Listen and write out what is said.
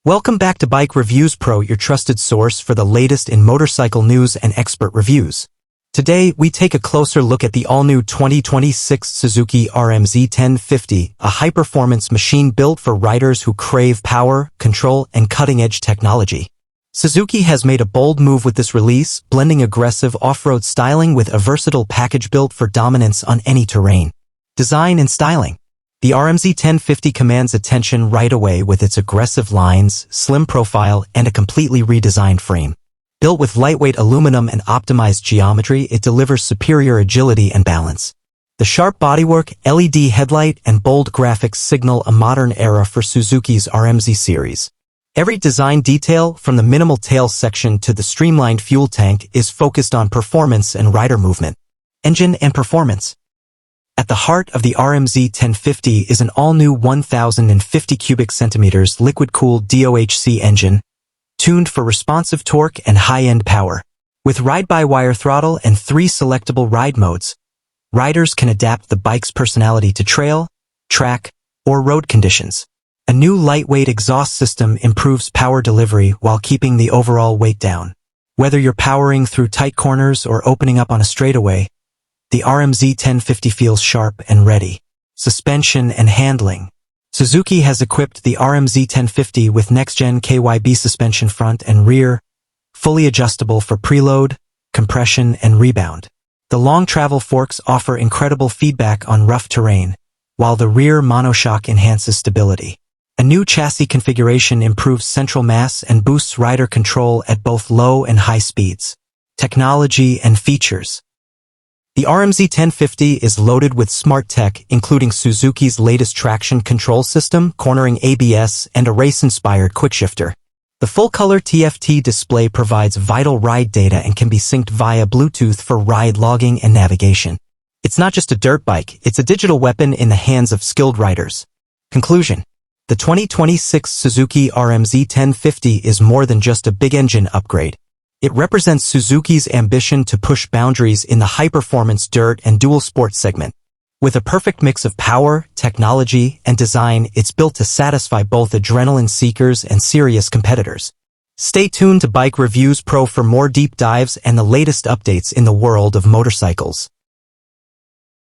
Welcome back to Bike Reviews Pro, your trusted source for the latest in motorcycle news and expert reviews. Today, we take a closer look at the all-new 2026 Suzuki RMZ 1050, a high-performance machine built for riders who crave power, control, and cutting-edge technology. Suzuki has made a bold move with this release, blending aggressive off-road styling with a versatile package built for dominance on any terrain. Design and styling. The RMZ 1050 commands attention right away with its aggressive lines, slim profile, and a completely redesigned frame. Built with lightweight aluminum and optimized geometry, it delivers superior agility and balance. The sharp bodywork, LED headlight, and bold graphics signal a modern era for Suzuki's RMZ series. Every design detail, from the minimal tail section to the streamlined fuel tank, is focused on performance and rider movement. Engine and performance. At the heart of the RMZ 1050 is an all-new 1,050 cubic centimeters liquid-cooled DOHC engine, tuned for responsive torque and high-end power. With ride-by-wire throttle and 3 selectable ride modes, riders can adapt the bike's personality to trail, track, or road conditions. A new lightweight exhaust system improves power delivery while keeping the overall weight down. Whether you're powering through tight corners or opening up on a straightaway, the RMZ 1050 feels sharp and ready. Suspension and handling. Suzuki has equipped the RMZ 1050 with next-gen KYB suspension front and rear, fully adjustable for preload, compression, and rebound. The long travel forks offer incredible feedback on rough terrain, while the rear monoshock enhances stability. A new chassis configuration improves central mass and boosts rider control at both low and high speeds. Technology and features. The RMZ 1050 is loaded with smart tech, including Suzuki's latest traction control system, cornering ABS, and a race-inspired quickshifter. The full-color TFT display provides vital ride data and can be synced via Bluetooth for ride logging and navigation. It's not just a dirt bike, it's a digital weapon in the hands of skilled riders. Conclusion. The 2026 Suzuki RMZ 1050 is more than just a big engine upgrade. It represents Suzuki's ambition to push boundaries in the high-performance dirt and dual sport segment. With a perfect mix of power, technology, and design, it's built to satisfy both adrenaline seekers and serious competitors. Stay tuned to Bike Reviews Pro for more deep dives and the latest updates in the world of motorcycles.